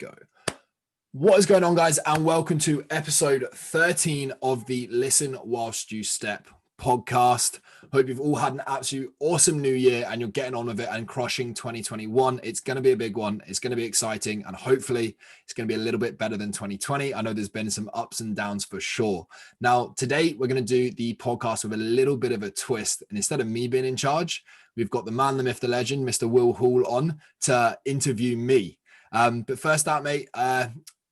go. What is going on, guys, and welcome to episode 13 of the Listen Whilst You Step podcast. Hope you've all had an absolute awesome new year and you're getting on with it and crushing 2021. It's going to be a big one. It's going to be exciting, and hopefully it's going to be a little bit better than 2020. I know there's been some ups and downs for sure. Now, today we're going to do the podcast with a little bit of a twist, and instead of me being in charge, we've got the man, the myth, the legend, Mr. Will Hall on to interview me. But first out, mate,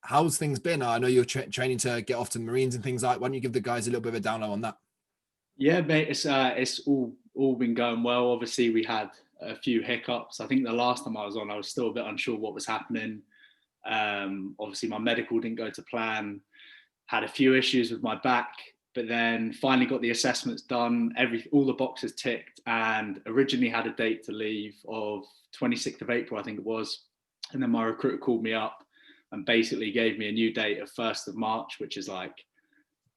how's things been? I know you're training to get off to the Marines and things like that. Why don't you give the guys a little bit of a download on that? Yeah, mate, it's all been going well. Obviously, we had a few hiccups. I think the last time I was on, I was still a bit unsure what was happening. Obviously, my medical didn't go to plan. Had a few issues with my back, but then finally got the assessments done. All the boxes ticked, and originally had a date to leave of 26th of April, I think it was. And then my recruiter called me up and basically gave me a new date of 1st of March, which is like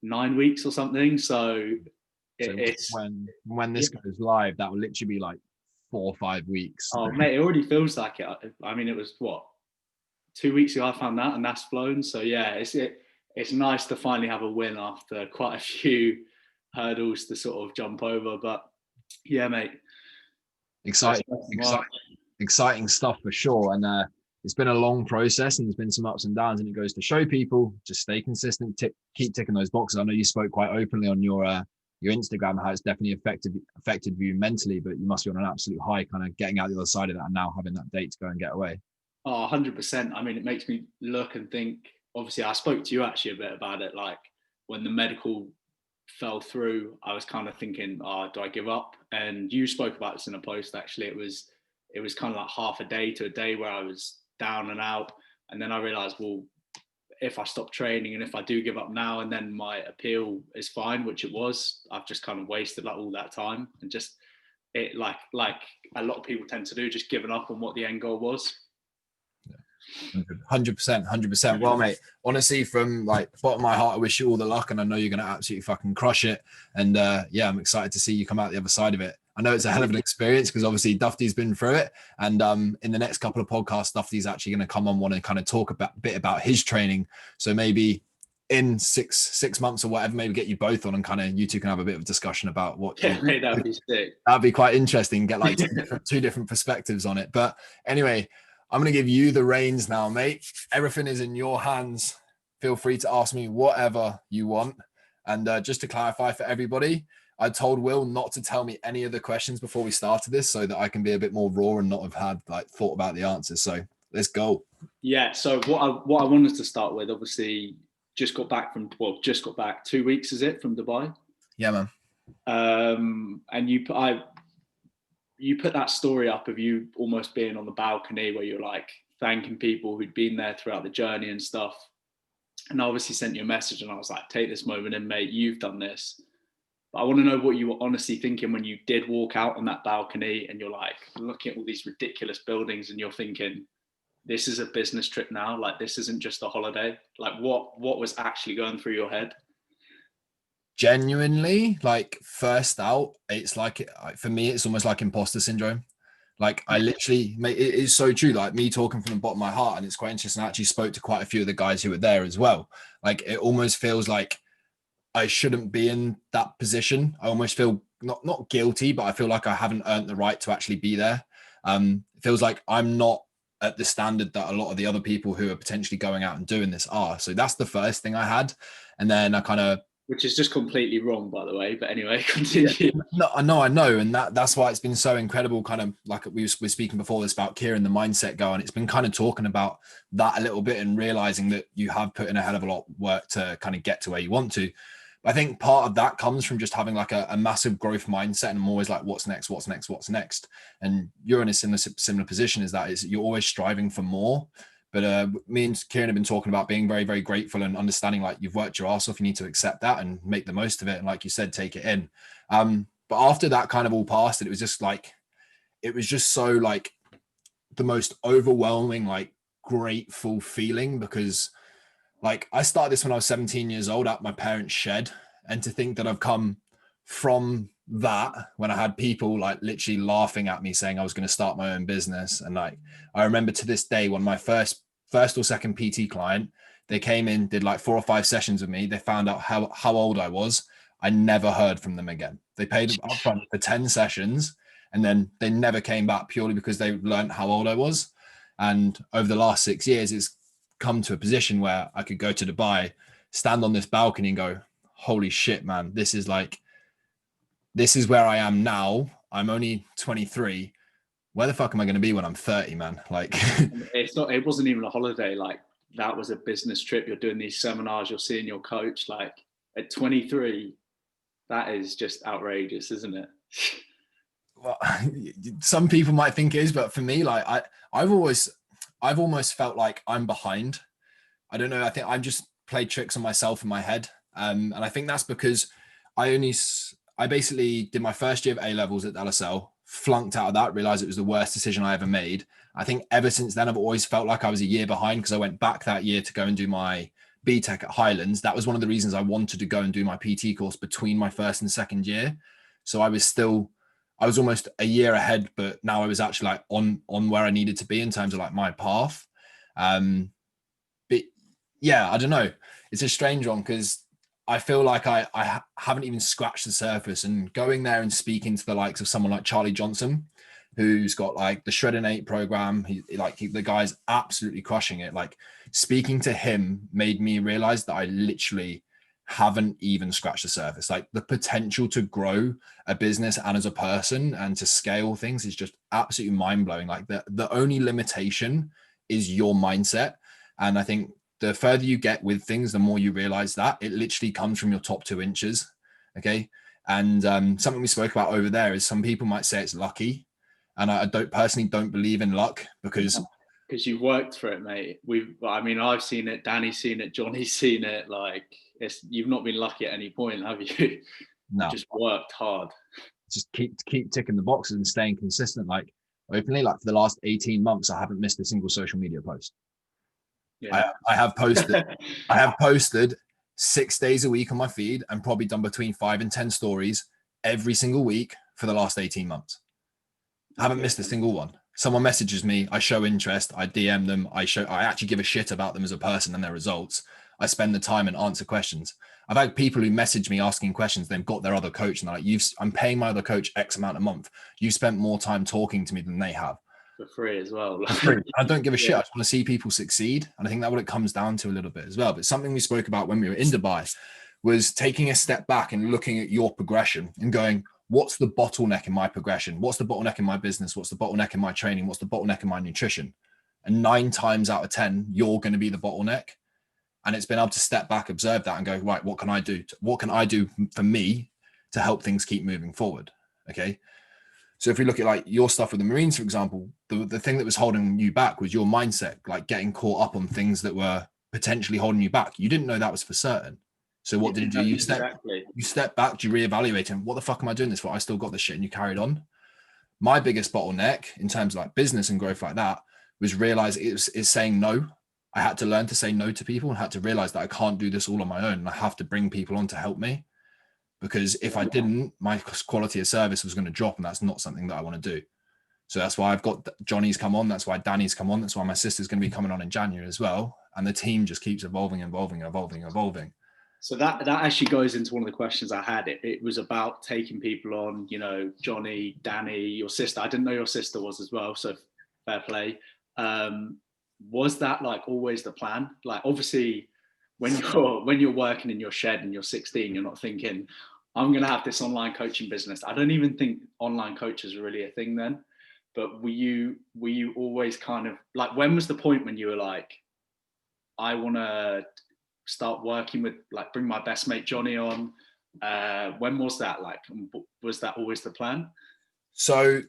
9 weeks or something. So it's when this goes live, that will literally be like 4 or 5 weeks. Oh, mate, it already feels like it. I mean, it was 2 weeks ago I found that, and that's flown. So yeah, it's nice to finally have a win after quite a few hurdles to sort of jump over. But yeah, mate, exciting stuff for sure. And it's been a long process, and there's been some ups and downs, and it goes to show people just stay consistent, keep ticking those boxes. I know you spoke quite openly on your Instagram how it's definitely affected you mentally, but you must be on an absolute high, kind of getting out the other side of that and now having that date to go and get away. Oh, 100%. I mean, it makes me look and think. Obviously, I spoke to you actually a bit about it. Like when the medical fell through, I was kind of thinking, do I give up? And you spoke about this in a post. Actually, it was kind of like half a day to a day where I was down and out, and then I realized, well, if I stop training and if I do give up now and then my appeal is fine, which it was, I've just kind of wasted like all that time and just it like a lot of people tend to do, just giving up on what the end goal was. 100%. Well, mate, honestly, from like the bottom of my heart, I wish you all the luck, and I know you're going to absolutely fucking crush it. And yeah, I'm excited to see you come out the other side of it. I know it's a hell of an experience because obviously Dufty's been through it, and in the next couple of podcasts, Dufty's actually going to come on one and kind of talk a bit about his training. So maybe in six months or whatever, maybe get you both on and kind of you two can have a bit of a discussion about what. Yeah, mate, that'd be sick. That'd be quite interesting. Get like two different perspectives on it. But anyway, I'm going to give you the reins now, mate. Everything is in your hands. Feel free to ask me whatever you want. And just to clarify for everybody, I told Will not to tell me any of the questions before we started this so that I can be a bit more raw and not have had like thought about the answers. So let's go. Yeah. So what I wanted to start with, obviously, just got back 2 weeks, is it, from Dubai? Yeah, man. And you put that story up of you almost being on the balcony where you're like thanking people who'd been there throughout the journey and stuff. And I obviously sent you a message and I was like, take this moment in, mate, you've done this. But I want to know what you were honestly thinking when you did walk out on that balcony and you're like looking at all these ridiculous buildings and you're thinking, this is a business trip now. Like, this isn't just a holiday. Like what was actually going through your head? Genuinely, like first out, it's like, for me, it's almost like imposter syndrome. Like I literally, mate, it is so true. Like me talking from the bottom of my heart, and it's quite interesting. I actually spoke to quite a few of the guys who were there as well. Like it almost feels like I shouldn't be in that position. I almost feel not guilty, but I feel like I haven't earned the right to actually be there. It feels like I'm not at the standard that a lot of the other people who are potentially going out and doing this are. So that's the first thing I had. And then I kind of, which is just completely wrong, by the way. But anyway, continue. No, I know. And that's why it's been so incredible, kind of like we were speaking before this about Kieran, the mindset guy. And it's been kind of talking about that a little bit and realizing that you have put in a hell of a lot of work to kind of get to where you want to. I think part of that comes from just having like a massive growth mindset. And I'm always like, what's next? And you're in a similar position as that, is you're always striving for more. But me and Kieran have been talking about being very, very grateful and understanding like you've worked your ass off. You need to accept that and make the most of it. And like you said, take it in. But after that kind of all passed, it was just so like the most overwhelming, like grateful feeling, because like I started this when I was 17 years old at my parents' shed. And to think that I've come from that when I had people like literally laughing at me saying I was going to start my own business. And like, I remember to this day, one of my first first or second PT client. They came in, did like 4 or 5 sessions with me. They found out how old I was. I never heard from them again. They paid upfront for 10 sessions, and then they never came back purely because they learned how old I was. And over the last 6 years, it's come to a position where I could go to Dubai, stand on this balcony and go, holy shit, man, this is where I am now. I'm only 23. Where the fuck am I going to be when I'm 30, man? Like, it wasn't even a holiday. Like, that was a business trip. You're doing these seminars, you're seeing your coach. Like, at 23, that is just outrageous, isn't it? Well, some people might think it is, but for me, like I've almost felt like I'm behind. I don't know. I think I've just played tricks on myself in my head. And I think that's because I basically did my first year of A-levels at LSL, flunked out of that, realized it was the worst decision I ever made. I think ever since then, I've always felt like I was a year behind because I went back that year to go and do my BTEC at Highlands. That was one of the reasons I wanted to go and do my PT course between my first and second year. So I was almost a year ahead, but now I was actually like on where I needed to be in terms of like my path. But yeah, I don't know. It's a strange one because I feel like I haven't even scratched the surface, and going there and speaking to the likes of someone like Charlie Johnson, who's got like the Shred and 8 program. The guy's absolutely crushing it. Like, speaking to him made me realize that I literally haven't even scratched the surface. Like, the potential to grow a business and as a person and to scale things is just absolutely mind-blowing. Like, the only limitation is your mindset. And I think the further you get with things, the more you realize that it literally comes from your top 2 inches. Okay. And something we spoke about over there is some people might say it's lucky. And I personally don't believe in luck because you've worked for it, mate. I've seen it, Danny's seen it, Johnny's seen it. Like, you've not been lucky at any point, have you? No. You just worked hard. Just keep ticking the boxes and staying consistent. Like, openly, like for the last 18 months, I haven't missed a single social media post. Yeah. I have posted 6 days a week on my feed and probably done between 5 and 10 stories every single week for the last 18 months. I haven't missed a single one. Someone messages me, I show interest, I DM them, I actually give a shit about them as a person and their results. I spend the time and answer questions. I've had people who message me asking questions, they've got their other coach and they're like, I'm paying my other coach X amount a month. You've spent more time talking to me than they have. For free as well. For free. I don't give a shit. I just want to see people succeed. And I think that's what it comes down to a little bit as well. But something we spoke about when we were in Dubai was taking a step back and looking at your progression and going, what's the bottleneck in my progression? What's the bottleneck in my business? What's the bottleneck in my training? What's the bottleneck in my nutrition? And 9 times out of 10, you're going to be the bottleneck. And it's been able to step back, observe that and go, right, what can I do? What can I do for me to help things keep moving forward? Okay. So if we look at like your stuff with the Marines, for example, the thing that was holding you back was your mindset, like getting caught up on things that were potentially holding you back. You didn't know that was for certain. So what did you do? You step back, you reevaluate and what the fuck am I doing this for? I still got this shit, and you carried on. My biggest bottleneck in terms of like business and growth like that was realize it's saying no. I had to learn to say no to people and had to realize that I can't do this all on my own. And I have to bring people on to help me, because if I didn't, my quality of service was going to drop, and that's not something that I want to do. So that's why I've got Johnny's come on. That's why Danny's come on. That's why my sister's going to be coming on in January as well. And the team just keeps evolving. So that actually goes into one of the questions I had. It was about taking people on, Johnny, Danny, your sister. I didn't know your sister was as well, so fair play. Was that like always the plan? Like, obviously, when you're working in your shed and you're 16, you're not thinking, I'm going to have this online coaching business. I don't even think online coaches are really a thing then. But were you always kind of like, when was the point when you were like, I want to start working with, like, bring my best mate Johnny on? When was that? Like, was that always the plan? So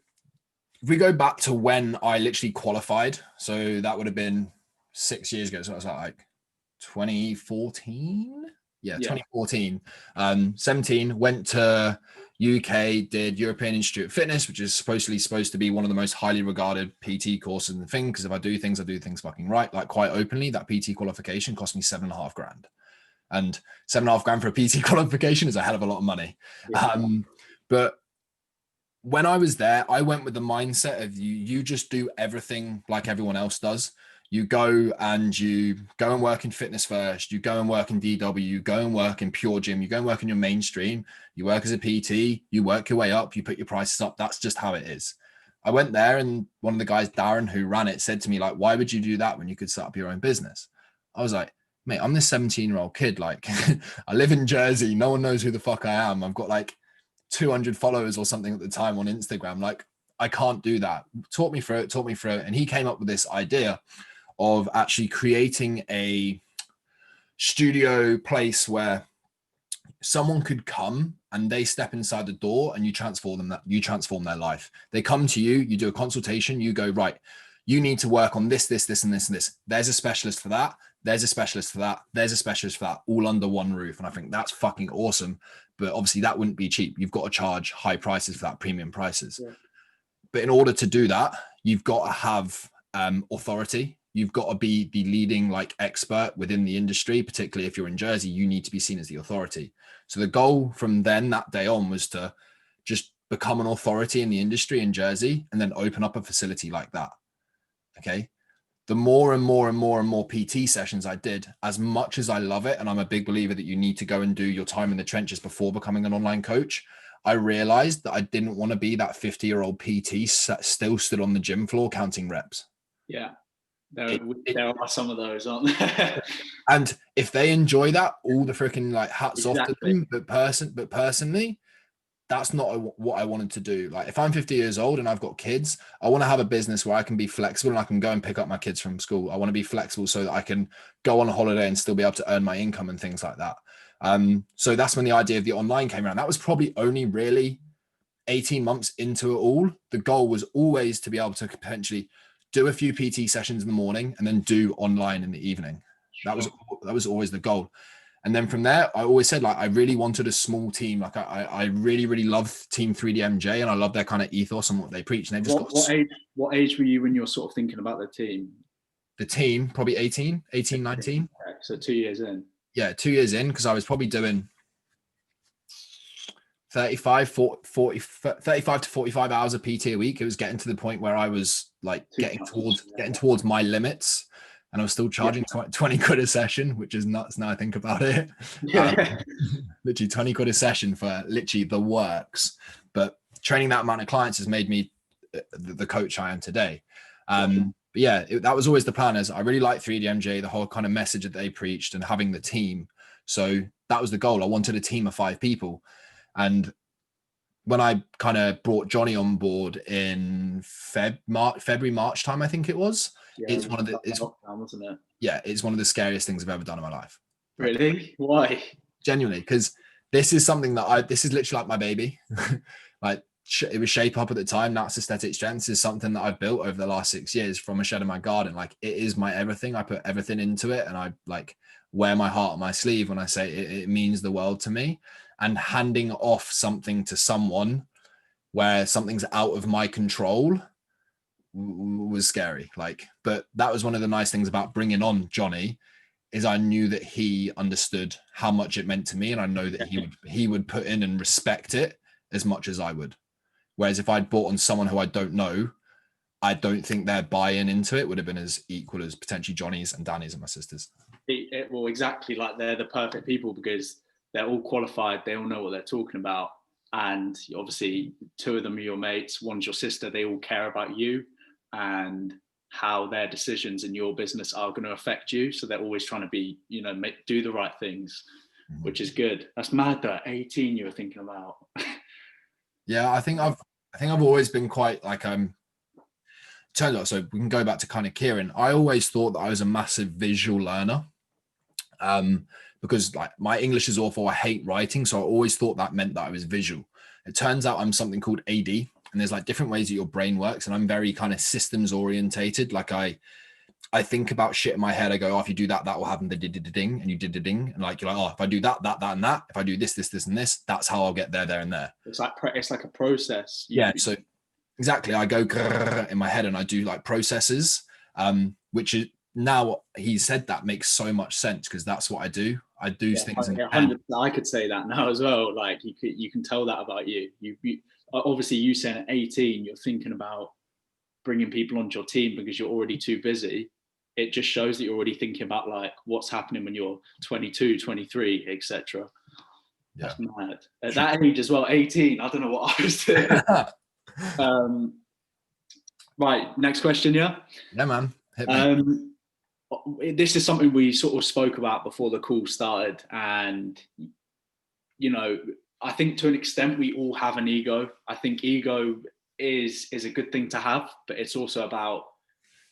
if we go back to when I literally qualified, so that would have been 6 years ago. So I was like 2014. Yeah, 2014. 17, went to UK, did European Institute of Fitness, which is supposed to be one of the most highly regarded PT courses in the thing. Because if I do things fucking right. Like, quite openly, that PT qualification cost me $7,500. And $7,500 for a PT qualification is a hell of a lot of money. Yeah. But when I was there, I went with the mindset of you just do everything like everyone else does. You go and work in Fitness First, you go and work in DW, you go and work in Pure Gym, you go and work in your mainstream, you work as a PT, you work your way up, you put your prices up. That's just how it is. I went there, and one of the guys, Darren, who ran it, said to me, like, why would you do that when you could set up your own business? I was like, mate, I'm this 17-year-old kid. Like, I live in Jersey. No one knows who the fuck I am. I've got like 200 followers or something at the time on Instagram. Like, I can't do that. Talk me through it. And he came up with this idea of actually creating a studio place where someone could come and they step inside the door and you transform their life. They come to you, you do a consultation, you go, right, you need to work on this, and this. There's a specialist for that. There's a specialist for that. There's a specialist for that, all under one roof. And I think that's fucking awesome. But obviously that wouldn't be cheap. You've got to charge high prices for that, premium prices. Yeah. But in order to do that, you've got to have authority. You've got to be the leading like expert within the industry, particularly if you're in Jersey, you need to be seen as the authority. So the goal from then, that day on, was to just become an authority in the industry in Jersey and then open up a facility like that. Okay. The more and more PT sessions I did, as much as I love it, and I'm a big believer that you need to go and do your time in the trenches before becoming an online coach, I realized that I didn't want to be that 50-year-old PT still stood on the gym floor counting reps. Yeah. There are some of those, aren't there? And if they enjoy that, all the freaking like hats off to them. But personally, that's not what I wanted to do. Like, if I'm 50 years old and I've got kids, I want to have a business where I can be flexible and I can go and pick up my kids from school. I want to be flexible so that I can go on a holiday and still be able to earn my income and things like that. So that's when the idea of the online came around. That was probably only really 18 months into it all. The goal was always to be able to potentially do a few PT sessions in the morning and then do online in the evening. That was always the goal. And then from there, I always said, like, I really wanted a small team. Like, I really loved Team 3DMJ, and I love their kind of ethos and what they preach. And they've just what age were you when you were sort of thinking about the team? The team, probably 18, 19. Okay, so 2 years in. Yeah, 2 years in, because I was probably doing 35 to 45 hours of PT a week. It was getting to the point where I was like getting towards my limits, and I was still charging 20 quid a session, which is nuts now I think about it. Yeah. Literally 20 quid a session for literally the works. But training that amount of clients has made me the coach I am today. But yeah, that was always the plan. As I really like 3DMJ, the whole kind of message that they preached and having the team. So that was the goal. I wanted a team of 5 people. And when I kind of brought Johnny on board in February, March time, I think it was. Yeah, it's one of the lockdown, wasn't it? Yeah, it's one of the scariest things I've ever done in my life. Really? Why? Genuinely, because this is something that this is literally like my baby. Like, it was Shape Up at the time. That's Aesthetic Strengths is something that I've built over the last 6 years from a shed in my garden. Like, it is my everything. I put everything into it, and I like wear my heart on my sleeve when I say it means the world to me. And handing off something to someone where something's out of my control was scary. Like, but that was one of the nice things about bringing on Johnny, is I knew that he understood how much it meant to me, and I know that he would put in and respect it as much as I would. Whereas if I'd brought on someone who I don't know, I don't think their buy-in into it would have been as equal as potentially Johnny's and Danny's and my sister's. Well, exactly. Like, they're the perfect people because they're all qualified. They all know what they're talking about. And obviously 2 of them are your mates. One's your sister. They all care about you and how their decisions in your business are going to affect you. So they're always trying to be, do the right things, which is good. That's mad though. At 18, you were thinking about. Yeah, I think I've always been quite like, turns out, so we can go back to kind of Kieran. I always thought that I was a massive visual learner. Because like my English is awful. I hate writing. So I always thought that meant that I was visual. It turns out I'm something called AD, and there's like different ways that your brain works. And I'm very kind of systems orientated. Like I think about shit in my head. I go, oh, if you do that, that will happen. The ding, and you did the ding. And like, you're like, oh, if I do that, and that, if I do this, and this, that's how I'll get there, and there. It's like a process. Yeah. So exactly. I go in my head and I do like processes, which is, now he said that makes so much sense because that's what I do. I do things. I could say that now as well. Like, you can tell that about you. You obviously, you saying at 18, you're thinking about bringing people onto your team because you're already too busy. it just shows that you're already thinking about like what's happening when you're 22, 23, etc. Yeah. That's mad. At that age as well, 18, I don't know what I was doing. Right, next question, yeah? Yeah, man. Hit me. This is something we sort of spoke about before the call started, and you know, I think to an extent we all have an ego. I think ego is a good thing to have, but it's also about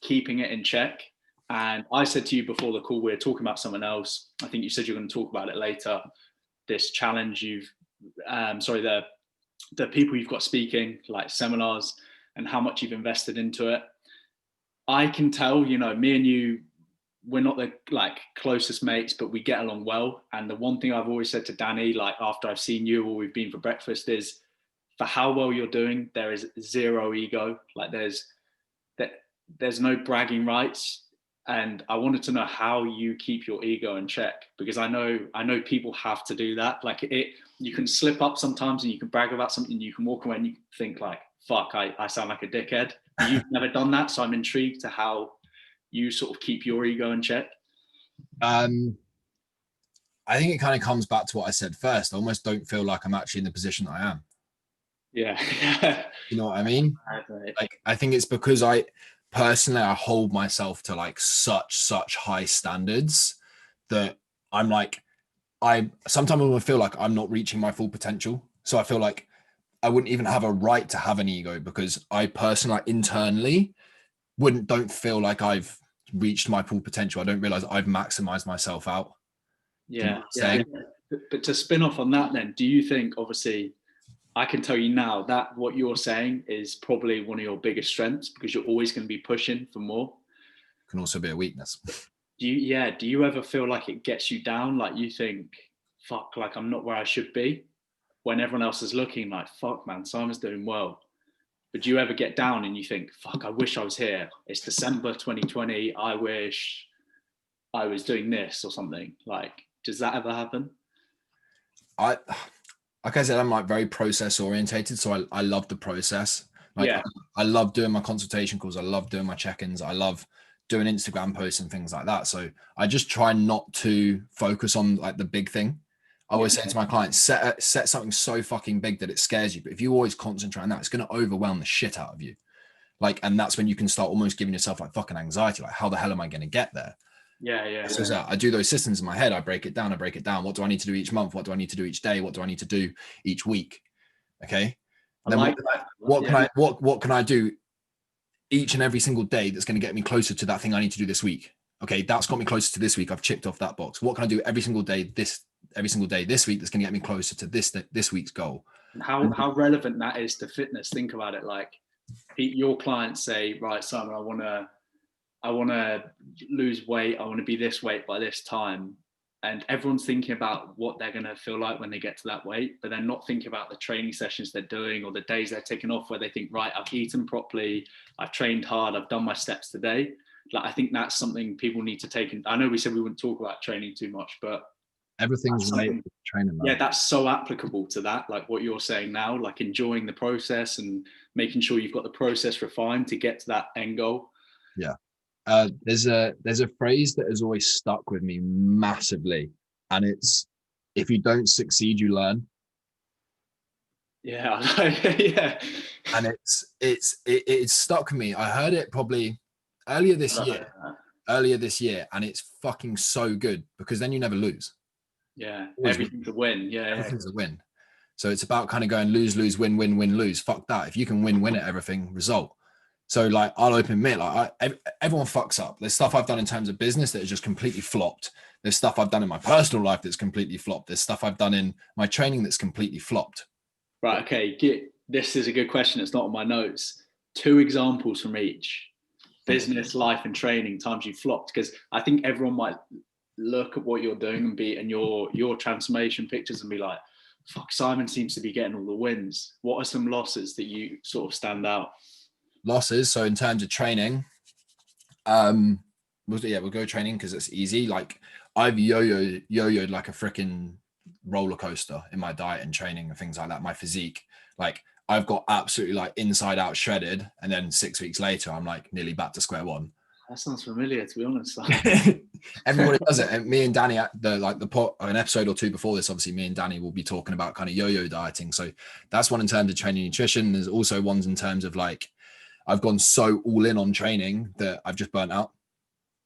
keeping it in check. And I said to you before the call, we were talking about something else. I think you said you're going to talk about it later. This challenge the people you've got speaking, like seminars, and how much you've invested into it. I can tell, you know, me and you, we're not the like closest mates, but we get along well. And the one thing I've always said to Danny, like after I've seen you or we've been for breakfast, is for how well you're doing, there is zero ego. Like there's no bragging rights. And I wanted to know how you keep your ego in check, because I know people have to do that. Like you can slip up sometimes and you can brag about something, you can walk away and you think like, fuck, I sound like a dickhead. You've never done that. So I'm intrigued to how you sort of keep your ego in check. I think it kind of comes back to what I said first. I almost don't feel like I'm actually in the position that I am. Yeah. You know what I mean? Like, I think it's because I hold myself to like such high standards that I'm like, I sometimes I feel like I'm not reaching my full potential. So I feel like I wouldn't even have a right to have an ego, because I personally, like, internally don't feel like I've reached my full potential. I don't realize I've maximized myself out. Yeah. But to spin off on that then, do you think, obviously, I can tell you now that what you're saying is probably one of your biggest strengths, because you're always going to be pushing for more. Can also be a weakness. Do you ever feel like it gets you down? Like you think, fuck, like I'm not where I should be, when everyone else is looking like, fuck, man, Simon's doing well. But do you ever get down and you think, fuck, I wish I was here. It's December 2020. I wish I was doing this or something. Like, does that ever happen? Like I said, I'm like very process orientated. So I love the process. Like, yeah. I love doing my consultation calls. I love doing my check-ins. I love doing Instagram posts and things like that. So I just try not to focus on like the big thing. I always say to my clients, set something so fucking big that it scares you. But if you always concentrate on that, it's going to overwhelm the shit out of you. Like, and that's when you can start almost giving yourself like fucking anxiety. Like, how the hell am I going to get there? So I do those systems in my head. I break it down. What do I need to do each month? What do I need to do each day? What do I need to do each week? Okay. And then what can I do each and every single day that's going to get me closer to that thing I need to do this week? Okay, that's got me closer to this week. I've checked off that box. What can I do every single day this week that's going to get me closer to this week's goal? And how relevant that is to fitness. Think about it. Like, your clients say, right, Simon, I want to lose weight. I want to be this weight by this time. And everyone's thinking about what they're going to feel like when they get to that weight, but they're not thinking about the training sessions they're doing or the days they're taking off, where they think, right, I've eaten properly, I've trained hard, I've done my steps today. Like, I think that's something people need to take in. I know we said we wouldn't talk about training too much, but everything's related to training. Yeah, that's so applicable to that. Like what you're saying now, like enjoying the process and making sure you've got the process refined to get to that end goal. Yeah. There's a phrase that has always stuck with me massively, and it's, if you don't succeed, you learn. Yeah. And it's stuck with me. I heard it probably earlier this year, and it's fucking so good, because then you never lose. Yeah, everything's a win. Yeah, everything's a win. So it's about kind of going lose, win, lose. Fuck that. If you can win at everything, result. So like, I'll open admit, like everyone fucks up. There's stuff I've done in terms of business that has just completely flopped. There's stuff I've done in my personal life that's completely flopped. There's stuff I've done in my training that's completely flopped. Right. Okay. This is a good question. It's not on my notes. 2 examples from each: business, life, and training, times you flopped. Because I think everyone might look at what you're doing and your transformation pictures and be like, fuck, Simon seems to be getting all the wins. What are some losses that you sort of stand out? Losses. So in terms of training, we'll go training because it's easy. Like, I've yo-yoed like a freaking roller coaster in my diet and training and things like that. My physique, like, I've got absolutely like inside out shredded, and then 6 weeks later I'm like nearly back to square one. That sounds familiar, to be honest. Everybody does it. And me and Danny, an episode or two before this, obviously me and Danny will be talking about kind of yo-yo dieting. So that's one in terms of training nutrition. There's also ones in terms of like, I've gone so all in on training that I've just burnt out.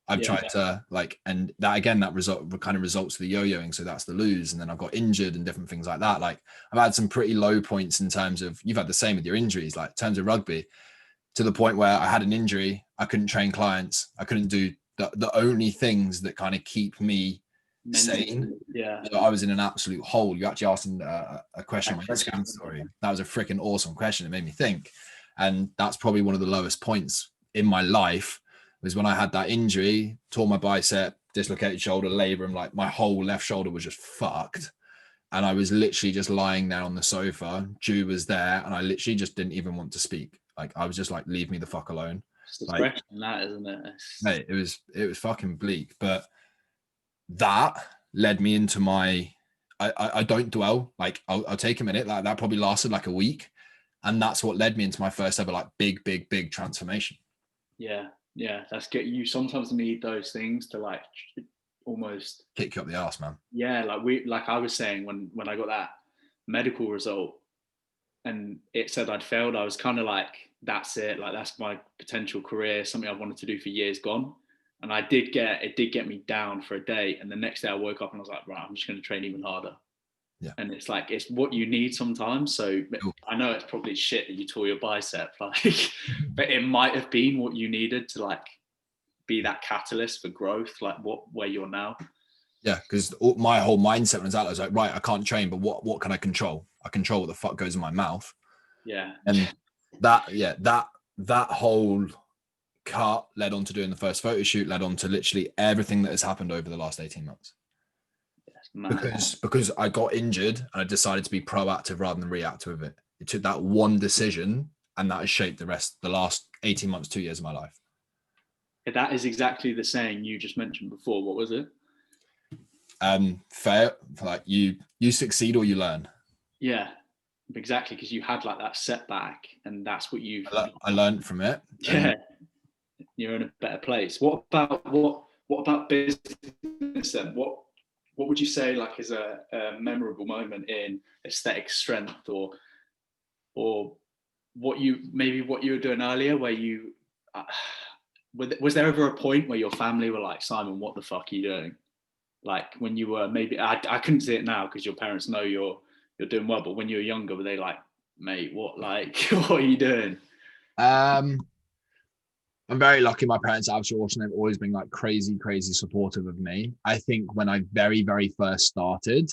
I've tried to and that again, that kind of results to the yo-yoing. So that's the lose. And then I've got injured and different things like that. Like I've had some pretty low points in terms of, you've had the same with your injuries, like in terms of rugby, to the point where I had an injury. I couldn't train clients. I couldn't do the only things that kind of keep me sane. Yeah. So I was in an absolute hole. You actually asked a question on my Instagram story. That was a freaking awesome question. It made me think. And that's probably one of the lowest points in my life, was when I had that injury, tore my bicep, dislocated shoulder, labrum, like my whole left shoulder was just fucked. And I was literally just lying there on the sofa. Ju was there, and I literally just didn't even want to speak. Like I was just like, leave me the fuck alone. It's depression, that, isn't it? Mate, it was fucking bleak. But that led me into my I don't dwell. Like I'll take a minute. Like that probably lasted like a week. And that's what led me into my first ever like big transformation. Yeah, that's good. You sometimes need those things to like almost kick you up the arse, man. Yeah, like I was saying, when I got that medical result and it said I'd failed, I was kind of like, that's it, like that's my potential career, something I've wanted to do for years gone. And it did get me down for a day, and the next day I woke up and I was like, right, I'm just going to train even harder. Yeah. And it's like, it's what you need sometimes. So I know it's probably shit that you tore your bicep, like, but it might have been what you needed to like be that catalyst for growth, like where you're now. Yeah, because my whole mindset was out. I was like, right, I can't train, but what can I control? I control what the fuck goes in my mouth. Yeah. And that whole cut led on to doing the first photo shoot, led on to literally everything that has happened over the last 18 months. Because I got injured and I decided to be proactive rather than reactive with it. It took that one decision, and that has shaped the last 18 months, 2 years of my life. That is exactly the saying you just mentioned before. What was it? Fair, like you succeed or you learn. Yeah, exactly, because you had like that setback, and that's what I learned from it. Yeah, you're in a better place. What about business then? What would you say like is a memorable moment in aesthetic strength, or what you were doing earlier, where you was there ever a point where your family were like, Simon, what the fuck are you doing? Like when you were maybe, I couldn't see it now because your parents know you're doing well, but when you were younger, were they like, mate, what are you doing? I'm very lucky. My parents have always been like crazy supportive of me. I think when I very, very first started,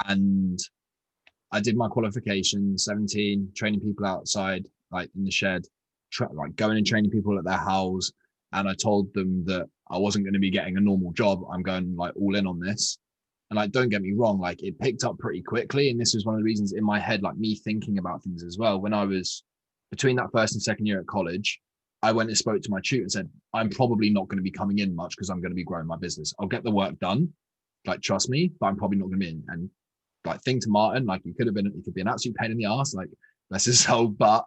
and I did my qualification, 17, training people outside, like in the shed, like going and training people at their house. And I told them that I wasn't going to be getting a normal job. I'm going like all in on this. And like, don't get me wrong, like it picked up pretty quickly. And this was one of the reasons in my head, like me thinking about things as well. When I was between that first and second year at college, I went and spoke to my tutor and said, I'm probably not going to be coming in much because I'm going to be growing my business. I'll get the work done. Like, trust me, but I'm probably not going to be in. And like, think to Martin, like you could be an absolute pain in the ass. Like, bless his soul. But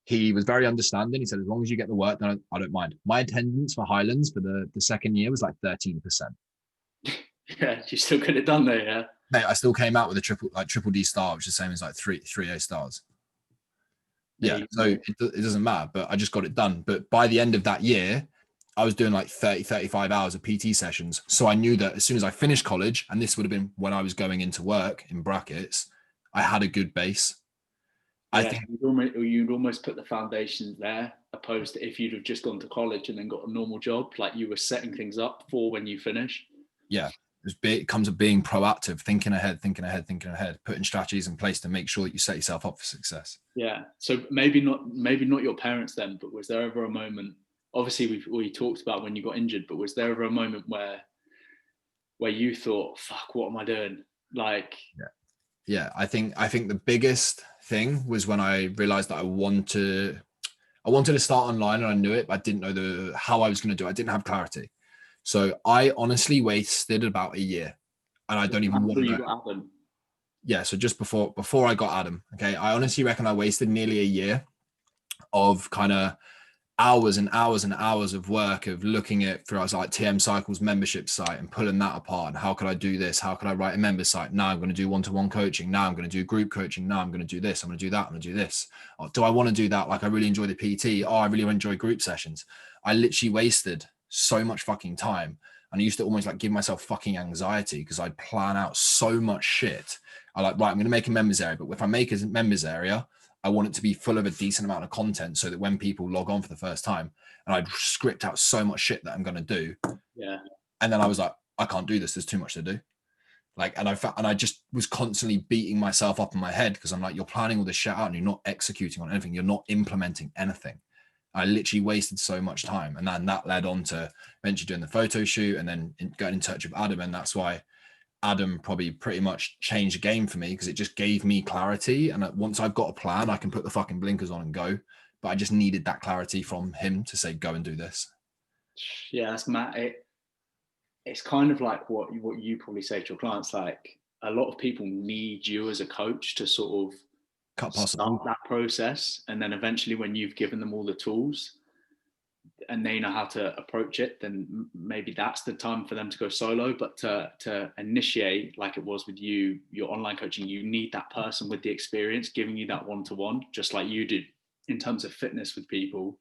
he was very understanding. He said, as long as you get the work done, I don't mind. My attendance for Highlands for the second year was like 13%. Yeah, you still get it done though, yeah. Mate, I still came out with a triple D star, which is the same as like three A stars. Yeah, so it doesn't matter, but I just got it done. But by the end of that year, I was doing like 35 hours of PT sessions. So I knew that as soon as I finished college, and this would have been when I was going into work in brackets, I had a good base. Yeah, I think you'd almost put the foundations there, opposed to if you'd have just gone to college and then got a normal job, like you were setting things up for when you finish. Yeah, it comes with being proactive, thinking ahead, putting strategies in place to make sure that you set yourself up for success. Yeah. So maybe not your parents then, but was there ever a moment? Obviously, we talked about when you got injured, but was there ever a moment where you thought, "Fuck, what am I doing?" Like, yeah. I think the biggest thing was when I realized that I wanted to start online, and I knew it, but I didn't know how I was going to do it. I didn't have clarity. So I honestly wasted about a year, and I don't even want to know. Yeah, so just before I got Adam, okay, I honestly reckon I wasted nearly a year of kind of hours and hours and hours of work of looking at through like TM Cycles membership site and pulling that apart. And how could I do this? How could I write a member site? Now I'm going to do one-to-one coaching. Now I'm going to do group coaching. Now I'm going to do this. I'm going to do that. I'm going to do this. Or do I want to do that? Like I really enjoy the PT. Oh, I really enjoy group sessions. I literally wasted so much fucking time. And I used to almost like give myself fucking anxiety because I'd plan out so much shit. I like, right, I'm going to make a members area. But if I make a members area, I want it to be full of a decent amount of content so that when people log on for the first time, and I'd script out so much shit that I'm going to do. Yeah. And then I was like, I can't do this. There's too much to do. Like, and I just was constantly beating myself up in my head because I'm like, you're planning all this shit out and you're not executing on anything. You're not implementing anything. I literally wasted so much time. And then that led on to eventually doing the photo shoot and then getting in touch with Adam. And that's why Adam probably pretty much changed the game for me because it just gave me clarity. And once I've got a plan, I can put the fucking blinkers on and go. But I just needed that clarity from him to say, go and do this. Yeah, that's Matt. It's kind of like what you probably say to your clients. Like a lot of people need you as a coach to sort of start that process. And then eventually when you've given them all the tools, and they know how to approach it, then maybe that's the time for them to go solo. But to initiate, like it was with you, your online coaching, you need that person with the experience giving you that one-to-one, just like you did in terms of fitness with people.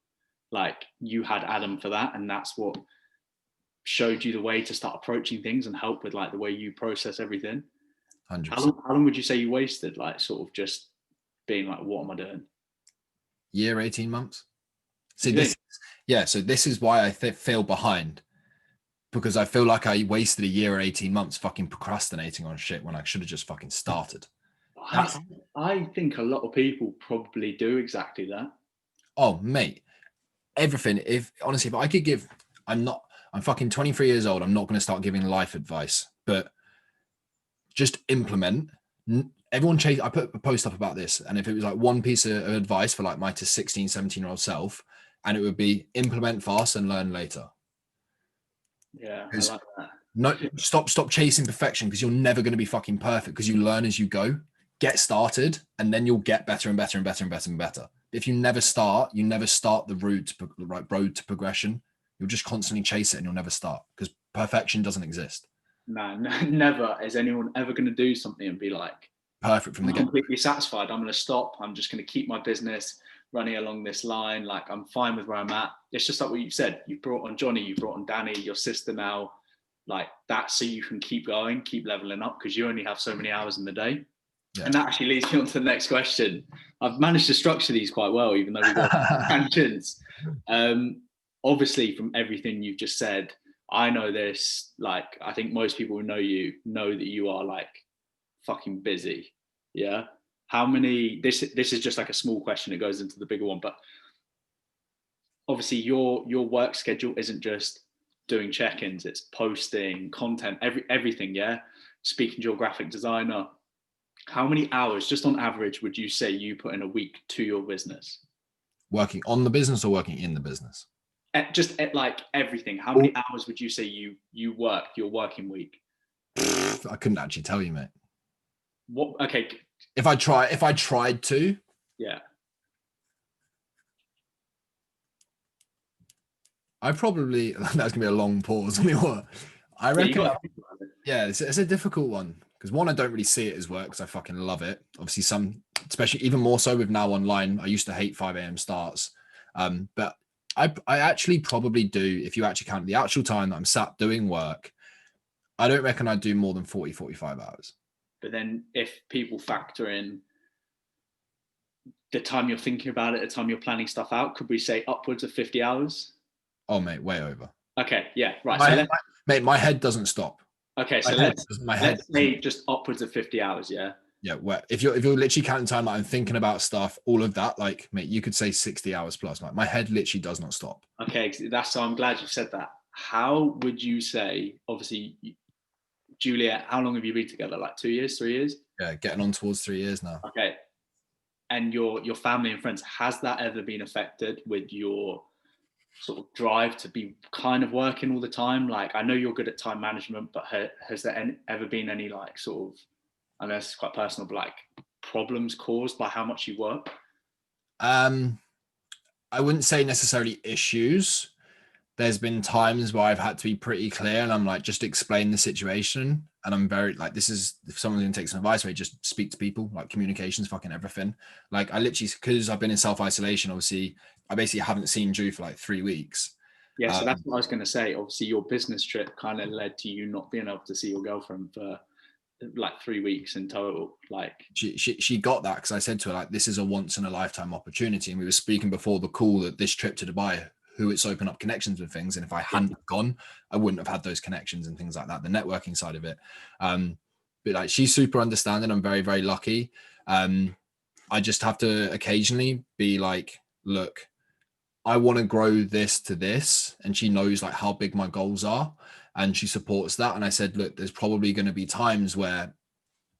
Like you had Adam for that, and that's what showed you the way to start approaching things and help with like the way you process everything. 100%. How long would you say you wasted, like sort of just being like, what am I doing? Year, 18 months. See, so this is why I feel behind, because I feel like I wasted a year or 18 months fucking procrastinating on shit when I should have just fucking started. I think a lot of people probably do exactly that. Oh, mate, everything. If honestly, if I could give, I'm fucking 23 years old. I'm not going to start giving life advice, but just implement. Everyone chase. I put a post up about this, and if it was like one piece of advice for like my to 16, 17-year-old self, and it would be implement fast and learn later. Yeah, I like that. No, stop chasing perfection because you're never going to be fucking perfect because you learn as you go. Get started, and then you'll get better and better and better and better and better. If you never start the road to progression. You'll just constantly chase it and you'll never start because perfection doesn't exist. No, never is anyone ever going to do something and be like perfect from the get. Completely satisfied. I'm going to stop. I'm just going to keep my business running along this line. Like I'm fine with where I'm at. It's just like what you said. You brought on Johnny, you brought on Danny, your sister now. Like that, so you can keep going, keep leveling up because you only have so many hours in the day. Yeah. And that actually leads me on to the next question. I've managed to structure these quite well, even though we've got tangents. Obviously, from everything you've just said, I know this. Like, I think most people who know you know that you are like fucking busy. Yeah. How many? This is just like a small question. It goes into the bigger one, but obviously, your work schedule isn't just doing check-ins. It's posting content, everything. Yeah. Speaking to your graphic designer. How many hours, just on average, would you say you put in a week to your business? Working on the business or working in the business? Just at like everything. How many hours would you say you work your working week? I couldn't actually tell you, mate. What? Okay. If I tried to. Yeah. I probably, that's gonna be a long pause. I reckon. Yeah, it's a difficult one. Because one, I don't really see it as work because I fucking love it. Obviously, especially even more so with now online. I used to hate 5 a.m. starts, but I actually probably do. If you actually count the actual time that I'm sat doing work, I don't reckon I'd do more than 40, 45 hours. But then, if people factor in the time you're thinking about it, the time you're planning stuff out, could we say upwards of 50 hours? Oh, mate, way over. Okay, yeah, right. My head doesn't stop. Okay, so let's say just upwards of 50 hours, yeah? Yeah, well, if you're literally counting time, like I'm thinking about stuff, all of that, like, mate, you could say 60 hours plus. Like, my head literally does not stop. Okay, so I'm glad you said that. How would you say, obviously, Juliet, how long have you been together? Like 2 years, 3 years? Yeah, getting on towards 3 years now. Okay. And your family and friends, has that ever been affected with your sort of drive to be kind of working all the time? Like, I know you're good at time management, but has there ever been any like sort of, I know it's quite personal, but like problems caused by how much you work? I I wouldn't say necessarily issues. There's been times where I've had to be pretty clear and I'm like, just explain the situation. And I'm very like, this is, if someone's going to take some advice, right, just speak to people. Like communication's fucking everything. Like I literally, because I've been in self-isolation, obviously, I basically haven't seen Drew for like 3 weeks. Yeah, so that's what I was going to say. Obviously, your business trip kind of led to you not being able to see your girlfriend for like 3 weeks in total. Like she got that because I said to her, like, this is a once in a lifetime opportunity. And we were speaking before the call that this trip to Dubai, who it's opened up connections with things. And if I hadn't gone, I wouldn't have had those connections and things like that, the networking side of it. But like, she's super understanding. I'm very, very lucky. I just have to occasionally be like, look, I want to grow this to this. And she knows like how big my goals are and she supports that. And I said, look, there's probably going to be times where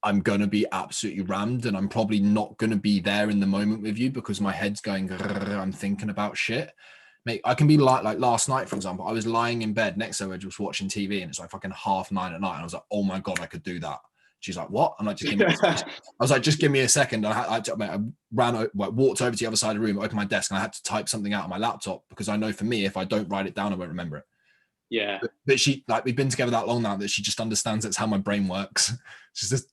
I'm going to be absolutely rammed and I'm probably not going to be there in the moment with you because my head's going, I'm thinking about shit. Mate, I can be like last night, for example, I was lying in bed next to her just watching TV and it's like fucking 9:30 at night. And I was like, oh my God, I could do that. She's like, what? I'm like, just give me, I was like, just give me a second. I walked over to the other side of the room, opened my desk and I had to type something out on my laptop because I know for me, if I don't write it down, I won't remember it. Yeah. But she, like, we've been together that long now that she just understands that's how my brain works. She's just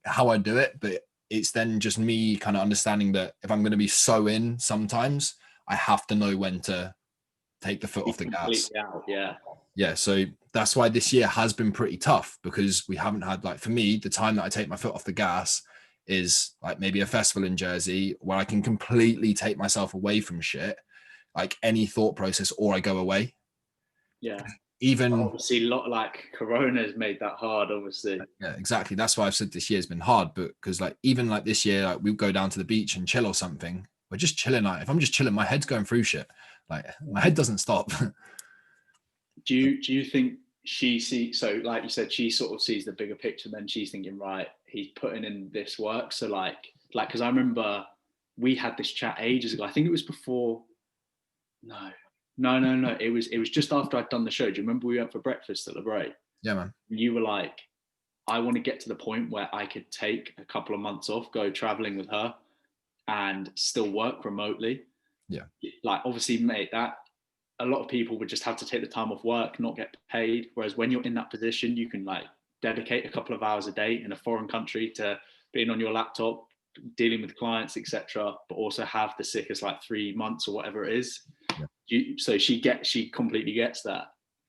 how I do it. But it's then just me kind of understanding that if I'm going to be so in sometimes, I have to know when to take the foot off the gas. Out, yeah. Yeah. So that's why this year has been pretty tough because we haven't had, like, for me, the time that I take my foot off the gas is like maybe a festival in Jersey where I can completely take myself away from shit, like any thought process, or I go away. Yeah. Even obviously, like Corona has made that hard. Obviously. Yeah, exactly. That's why I've said this year's been hard, but because like even like this year, like we go down to the beach and chill or something. We're just chilling. Like if I'm just chilling, my head's going through shit. Like my head doesn't stop. Do you think she sees, so like you said, she sort of sees the bigger picture, then she's thinking, right, he's putting in this work. So like because I remember we had this chat ages ago. I think it was before. No. It was just after I'd done the show. Do you remember we went for breakfast at the break? Yeah, man. You were like, I want to get to the point where I could take a couple of months off, go traveling with her and still work remotely. Yeah. Like obviously, mate, that a lot of people would just have to take the time off work, not get paid. Whereas when you're in that position, you can like dedicate a couple of hours a day in a foreign country to being on your laptop, dealing with clients, etc. But also have the sickest like 3 months or whatever it is. Yeah. So she completely gets that.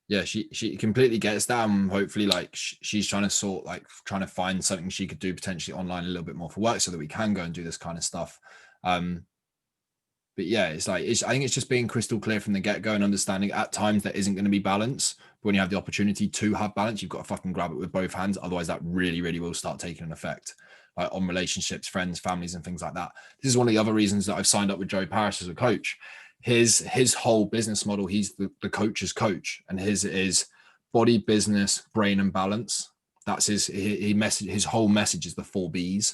Yeah, she completely gets that. And hopefully, like she's trying to find something she could do potentially online a little bit more for work, so that we can go and do this kind of stuff. But yeah, I think it's just being crystal clear from the get-go and understanding at times there isn't going to be balance. But when you have the opportunity to have balance, you've got to fucking grab it with both hands. Otherwise, that really, really will start taking an effect, like on relationships, friends, families, and things like that. This is one of the other reasons that I've signed up with Joe Parrish as a coach. His whole business model, he's the coach's coach, and his is body, business, brain, and balance. That's his whole message is the 4 Bs,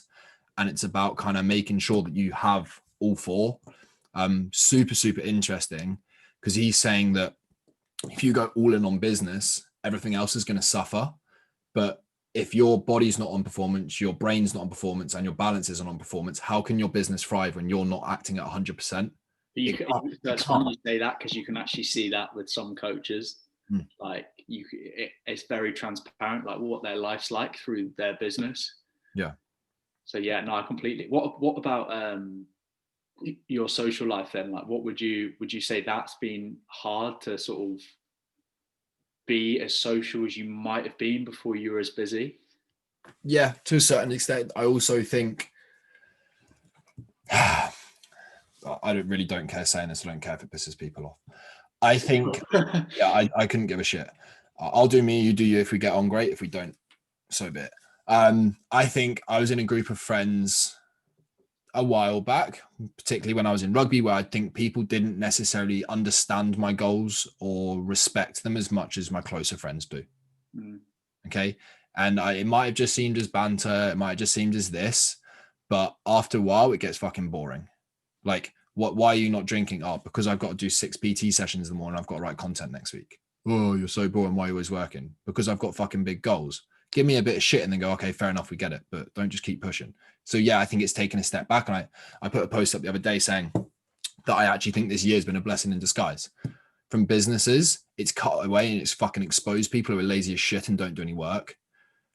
and it's about kind of making sure that you have all 4. Super, super interesting, because he's saying that if you go all in on business, everything else is going to suffer. But if your body's not on performance, your brain's not on performance, and your balance isn't on performance, how can your business thrive when you're not acting at 100%? That's funny you say that, because you can actually see that with some coaches. Like it's very transparent, like what their life's like through their business. Yeah. So yeah, no, I completely. What about your social life then? Like, what would you say that's been hard to sort of be as social as you might have been before you were as busy? Yeah, to a certain extent. I also think I don't care saying this. I don't care if it pisses people off. I think, yeah, I couldn't give a shit. I'll do me, you do you. If we get on, great. If we don't, so be it. I think I was in a group of friends a while back, particularly when I was in rugby, where I think people didn't necessarily understand my goals or respect them as much as my closer friends do. Okay. And it might have just seemed as banter. It might have just seemed as this, but after a while, it gets fucking boring. Like, why are you not drinking? Oh, because I've got to do 6 PT sessions in the morning. I've got to write content next week. Oh, you're so boring. Why are you always working? Because I've got fucking big goals. Give me a bit of shit and then go, okay, fair enough, we get it. But don't just keep pushing. So yeah, I think it's taken a step back. And I put a post up the other day saying, that I actually think this year has been a blessing in disguise. From businesses, it's cut away and it's fucking exposed people who are lazy as shit and don't do any work.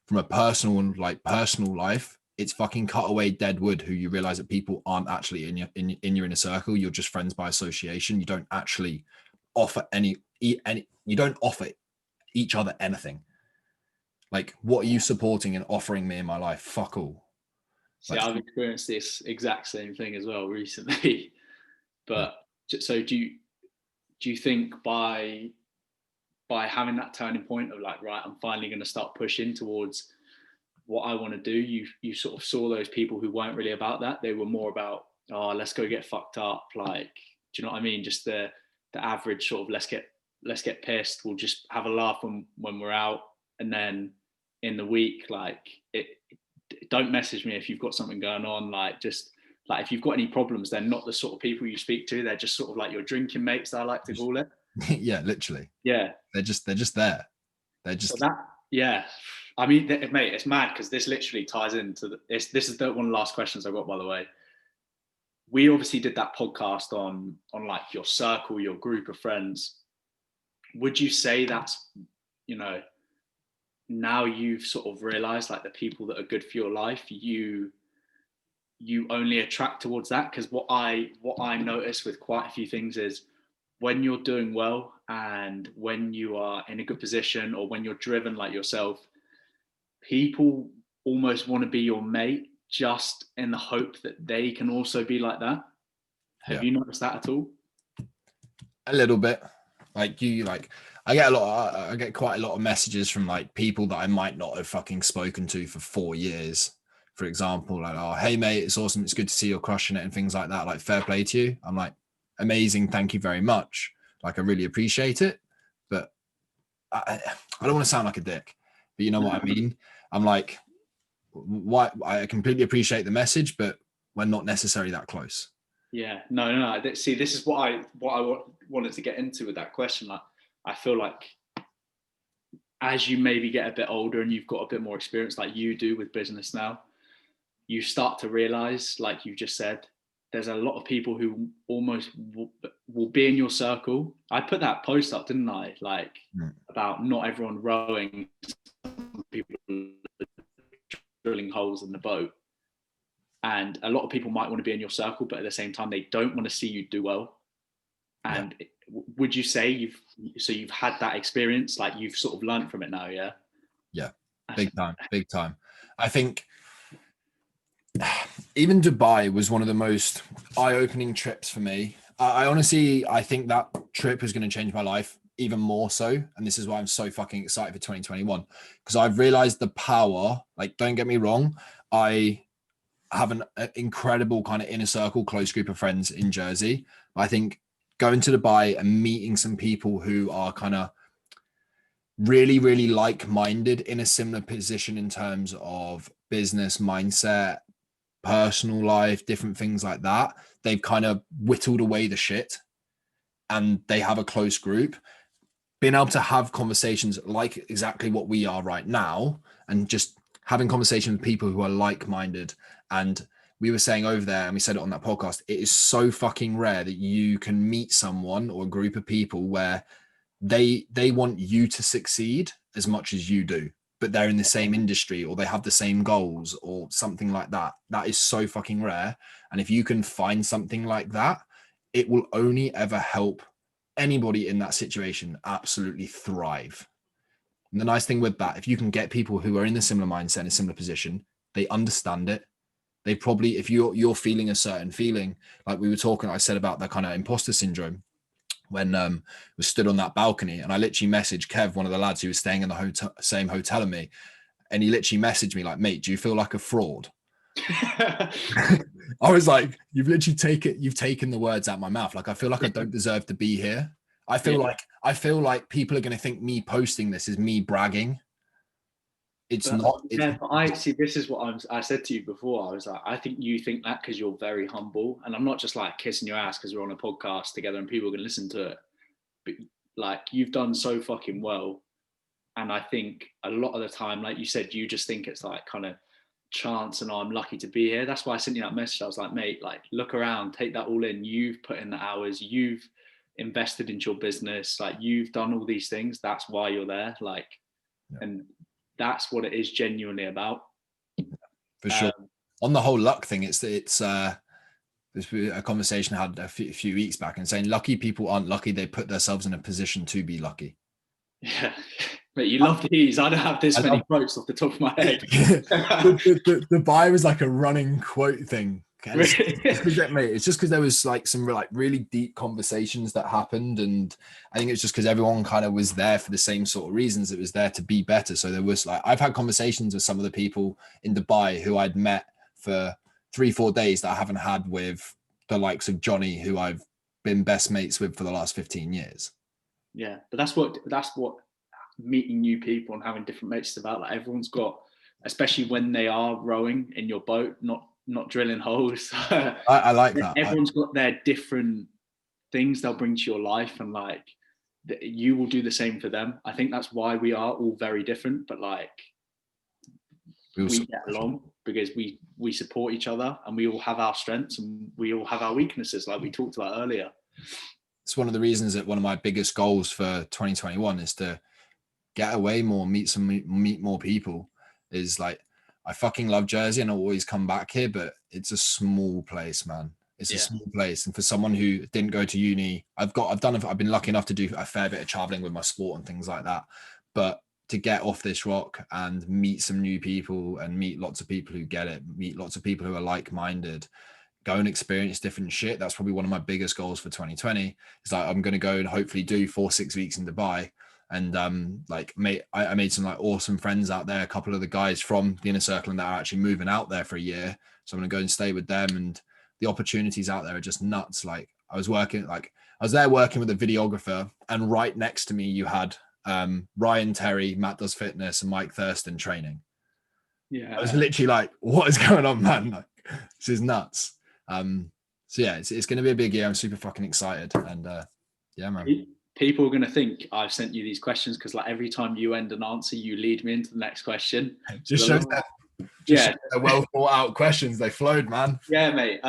From a personal life, it's fucking cut away dead wood who you realize that people aren't actually in your inner circle. You're just friends by association. You don't actually offer any you don't offer each other anything. Like, what are you supporting and offering me in my life? Fuck all. See, Like, I've experienced this exact same thing as well recently. But so do you think by having that turning point of like, right, I'm finally going to start pushing towards what I want to do, you sort of saw those people who weren't really about that. They were more about, oh, let's go get fucked up. Like, do you know what I mean? Just the average sort of let's get pissed. We'll just have a laugh when we're out, and then in the week, like don't message me if you've got something going on. Like, just like if you've got any problems, they're not the sort of people you speak to. They're just sort of like your drinking mates, I like to call it. yeah, literally. Yeah. They're just there. They're just So that, yeah. I mean, mate, it's mad because this literally ties into this is the one of the last questions I got, by the way. We obviously did that podcast on like your circle, your group of friends. Would you say that's, you know, now you've sort of realized like the people that are good for your life, you only attract towards that? Because what I notice with quite a few things is when you're doing well and when you are in a good position or when you're driven like yourself, people almost want to be your mate just in the hope that they can also be like that. Yeah. Have you noticed that at all? A little bit. I get quite a lot of messages from like people that I might not have fucking spoken to for 4 years. For example, like, oh, hey mate, it's awesome. It's good to see you're crushing it and things like that. Like, fair play to you. I'm like, amazing. Thank you very much. Like, I really appreciate it. But I don't want to sound like a dick, but you know what I mean? I'm like, why? I completely appreciate the message, but we're not necessarily that close. Yeah, no. See, this is what I wanted to get into with that question. Like, I feel like as you maybe get a bit older and you've got a bit more experience, like you do with business now, you start to realize, like you just said, there's a lot of people who almost will be in your circle. I put that post up, didn't I? Like about not everyone rowing, people drilling holes in the boat. And a lot of people might want to be in your circle, but at the same time, they don't want to see you do well. And would you say you've had that experience, like you've sort of learned from it now? Yeah, big time. I think even Dubai was one of the most eye-opening trips for me. I honestly think that trip was going to change my life even more so, and this is why I'm so fucking excited for 2021, because I've realized the power. Like, don't get me wrong, I have an incredible kind of inner circle, close group of friends in Jersey. I think going to Dubai and meeting some people who are kind of really, really like-minded in a similar position in terms of business mindset, personal life, different things like that. They've kind of whittled away the shit and they have a close group. Being able to have conversations like exactly what we are right now and just having conversations with people who are like-minded. And we were saying over there, and we said it on that podcast, it is so fucking rare that you can meet someone or a group of people where they want you to succeed as much as you do, but they're in the same industry or they have the same goals or something like that. That is so fucking rare. And if you can find something like that, it will only ever help anybody in that situation absolutely thrive. And the nice thing with that, if you can get people who are in a similar mindset, in a similar position, they understand it. They probably, if you're feeling a certain feeling, like we were talking, I said about that kind of imposter syndrome, when we stood on that balcony, and I literally messaged Kev, one of the lads who was staying in the same hotel as me, and he literally messaged me like, mate, do you feel like a fraud? I was like, you've taken the words out of my mouth. Like, I feel like I don't deserve to be here. I feel like people are going to think me posting this is me bragging. It's not. But I see. This is what I said to you before. I was like, I think you think that because you're very humble, and I'm not just like kissing your ass because we're on a podcast together and people are going to listen to it. But like, you've done so fucking well, and I think a lot of the time, like you said, you just think it's like kind of chance and I'm lucky to be here. That's why I sent you that message. I was like, mate, like look around, take that all in. You've put in the hours, you've invested into your business, like you've done all these things. That's why you're there. Like, and that's what it is genuinely about. For sure. On the whole luck thing, it's there's a conversation I had a few weeks back and saying lucky people aren't lucky, they put themselves in a position to be lucky. Yeah, but you love these. I don't have this many quotes off the top of my head. the buy was like a running quote thing. Really? It's just because there was like some like really deep conversations that happened, and I think it's just because everyone kind of was there for the same sort of reasons. It was there to be better. So there was like, I've had conversations with some of the people in Dubai who I'd met for 3-4 days that I haven't had with the likes of Johnny, who I've been best mates with for the last 15 years. Yeah, but that's what meeting new people and having different mates is about. Like everyone's got, especially when they are rowing in your boat, not drilling holes. I like that. Everyone's got their different things they'll bring to your life, and like you will do the same for them. I think that's why we are all very different, but like we get along because we support each other, and we all have our strengths and we all have our weaknesses, like we talked about earlier. It's one of the reasons that one of my biggest goals for 2021 is to get away more, meet more people. Is like, I fucking love Jersey and I'll always come back here, but it's a small place, man. It's a small place. And for someone who didn't go to uni, I've been lucky enough to do a fair bit of traveling with my sport and things like that. But to get off this rock and meet some new people and meet lots of people who get it, meet lots of people who are like-minded, go and experience different shit. That's probably one of my biggest goals for 2020. Is like, I'm going to go and hopefully do 4-6 weeks in Dubai. And I made some like awesome friends out there. A couple of the guys from the inner circle and that are actually moving out there for a year. So I'm going to go and stay with them. And the opportunities out there are just nuts. Like I was there working with a videographer, and right next to me you had Ryan Terry, Matt Does Fitness, and Mike Thurston training. Yeah. I was literally like, what is going on, man? Like, this is nuts. So yeah, it's going to be a big year. I'm super fucking excited. And yeah, man. People are going to think I've sent you these questions because like every time you end an answer, you lead me into the next question. Just shows that. They're well thought out questions. They flowed, man. Yeah, mate.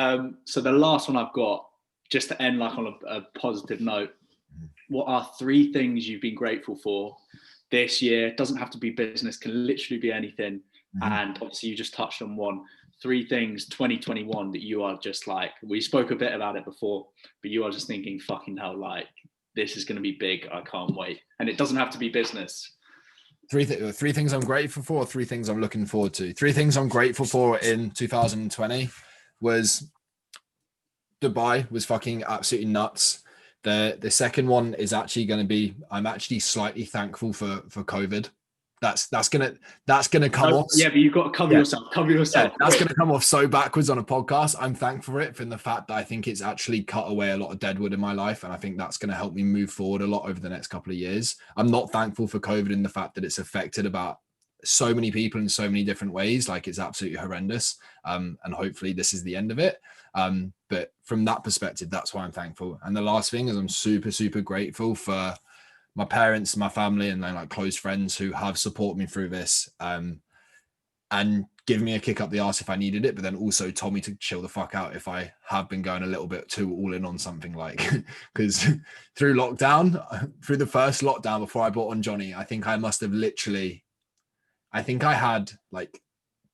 So the last one I've got, just to end like on a positive note, what are 3 things you've been grateful for this year? Doesn't have to be business, can literally be anything. And obviously you just touched on one. 3 things 2021 that you are just like, we spoke a bit about it before, but you are just thinking, fucking hell, like this is going to be big. I can't wait. And it doesn't have to be business. 3 things I'm grateful for, 3 things I'm looking forward to. 3 things I'm grateful for in 2020 was Dubai was fucking absolutely nuts. The second one is actually going to be, I'm actually slightly thankful for COVID. That's gonna come off. Yeah, but you've got to cover yourself. Yeah, that's gonna come off so backwards on a podcast. I'm thankful for it, from the fact that I think it's actually cut away a lot of deadwood in my life, and I think that's gonna help me move forward a lot over the next couple of years. I'm not thankful for COVID in the fact that it's affected about so many people in so many different ways. Like it's absolutely horrendous. And hopefully this is the end of it. But from that perspective, that's why I'm thankful. And the last thing is I'm super, super grateful for my parents, my family, and then like close friends who have supported me through this, and give me a kick up the arse if I needed it, but then also told me to chill the fuck out if I have been going a little bit too all in on something. Like, because through the first lockdown before I brought on Johnny, I think I had like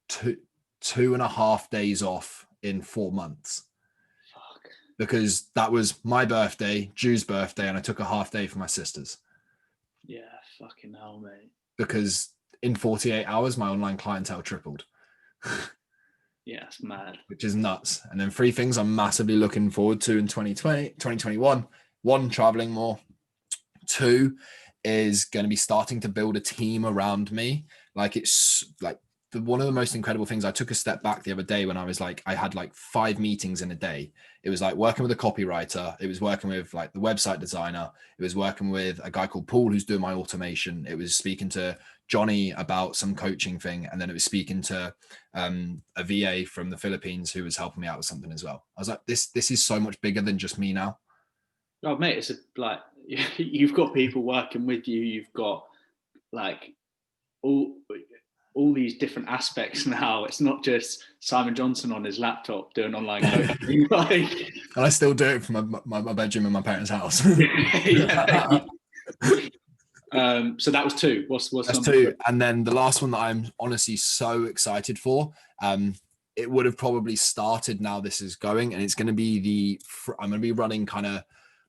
2.5 days off in 4 months. Fuck. Because that was my birthday, Ju's birthday, and I took a half day for my sisters. Yeah, fucking hell, mate. Because in 48 hours, my online clientele tripled. Yeah, it's mad. Which is nuts. And then 3 things I'm massively looking forward to in 2021. 1, traveling more. 2 is going to be starting to build a team around me. Like it's like one of the most incredible things. I took a step back the other day when I was like, I had like 5 meetings in a day. It was like working with a copywriter. It was working with like the website designer. It was working with a guy called Paul who's doing my automation. It was speaking to Johnny about some coaching thing. And then it was speaking to a VA from the Philippines who was helping me out with something as well. I was like, this is so much bigger than just me now. Oh, mate, it's like you've got people working with you. You've got like all these different aspects now. It's not just Simon Johnson on his laptop doing online coaching. Like, and I still do it from my bedroom in my parents' house. yeah. So that was 2. What's That's number 2. 3? And then the last one that I'm honestly so excited for, it would have probably started now this is going, and it's going to be I'm going to be running kind of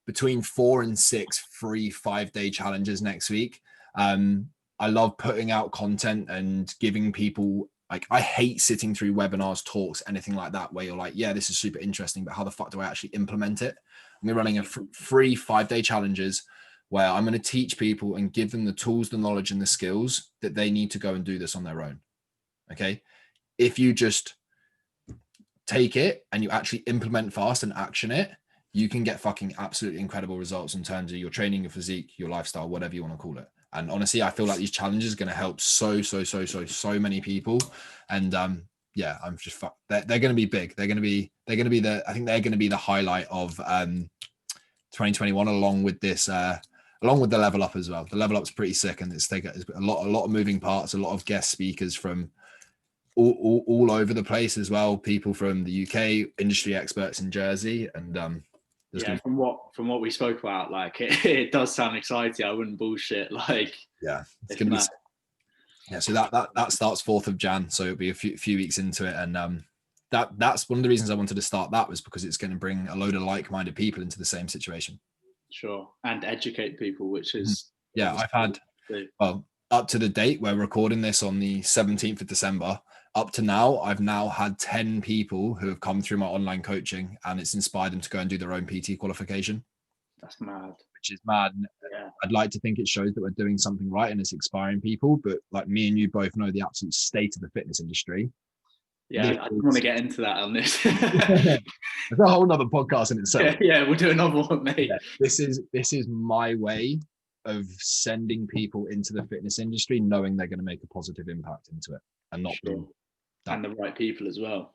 between 4 and 6 free 5-day challenges next week. I love putting out content and giving people, like, I hate sitting through webinars, talks, anything like that, where you're like, yeah, this is super interesting, but how the fuck do I actually implement it? I'm running a free 5-day challenges where I'm going to teach people and give them the tools, the knowledge, and the skills that they need to go and do this on their own. Okay. If you just take it and you actually implement fast and action it, you can get fucking absolutely incredible results in terms of your training, your physique, your lifestyle, whatever you want to call it. And honestly, I feel like these challenges are going to help so many people. And yeah, I'm just they're going to be big. They're going to be I think they're going to be the highlight of 2021, along with this along with the level up as well. The level up's pretty sick, and it's a lot of moving parts, a lot of guest speakers from all over the place as well. People from the UK, industry experts in Jersey, and yeah, from what we spoke about, like it does sound exciting. I wouldn't bullshit. Like, yeah, it's gonna be. Yeah, so that starts 4th of Jan, so it'll be a few weeks into it, and that's one of the reasons I wanted to start that, was because it's going to bring a load of like-minded people into the same situation. Sure, and educate people, which is I've had up to the date we're recording this on the 17th of December. Up to now, I've now had 10 people who have come through my online coaching, and it's inspired them to go and do their own PT qualification. That's mad. Which is mad. Yeah. I'd like to think it shows that we're doing something right and it's inspiring people, but like me and you both know the absolute state of the fitness industry. Yeah, I don't want to get into that on this. It's a whole nother podcast in itself. Yeah, we'll do another one, mate. Yeah, this is my way of sending people into the fitness industry, knowing they're going to make a positive impact into it, and not and the right people as well.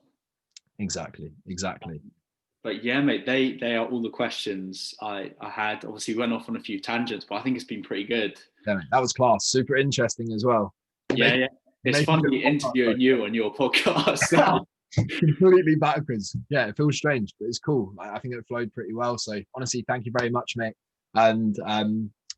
Exactly. But yeah, mate, they are all the questions I had. Obviously, went off on a few tangents, but I think it's been pretty good. Yeah, that was class. Super interesting as well. Yeah. It's funny interviewing you on your podcast. Completely backwards. Yeah, it feels strange, but it's cool. I think it flowed pretty well. So honestly, thank you very much, mate. And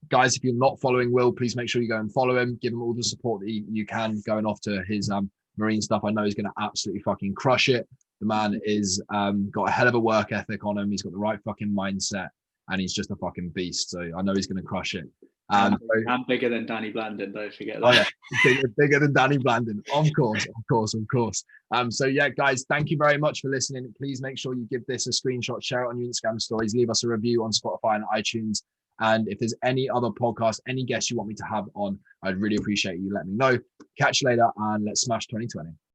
guys, if you're not following Will, please make sure you go and follow him. Give him all the support that you can going off to his marine stuff. I know he's going to absolutely fucking crush it. The man is got a hell of a work ethic on him. He's got the right fucking mindset, and he's just a fucking beast. So I know he's going to crush it. I'm bigger than Danny Blandon, don't forget that. Oh yeah, bigger than Danny Blandon, of course. So yeah, guys, thank you very much for listening. Please make sure you give this a screenshot, share it on your Instagram stories, leave us a review on Spotify and iTunes. And if there's any other podcast, any guests you want me to have on, I'd really appreciate you letting me know. Catch you later, and let's smash 2020.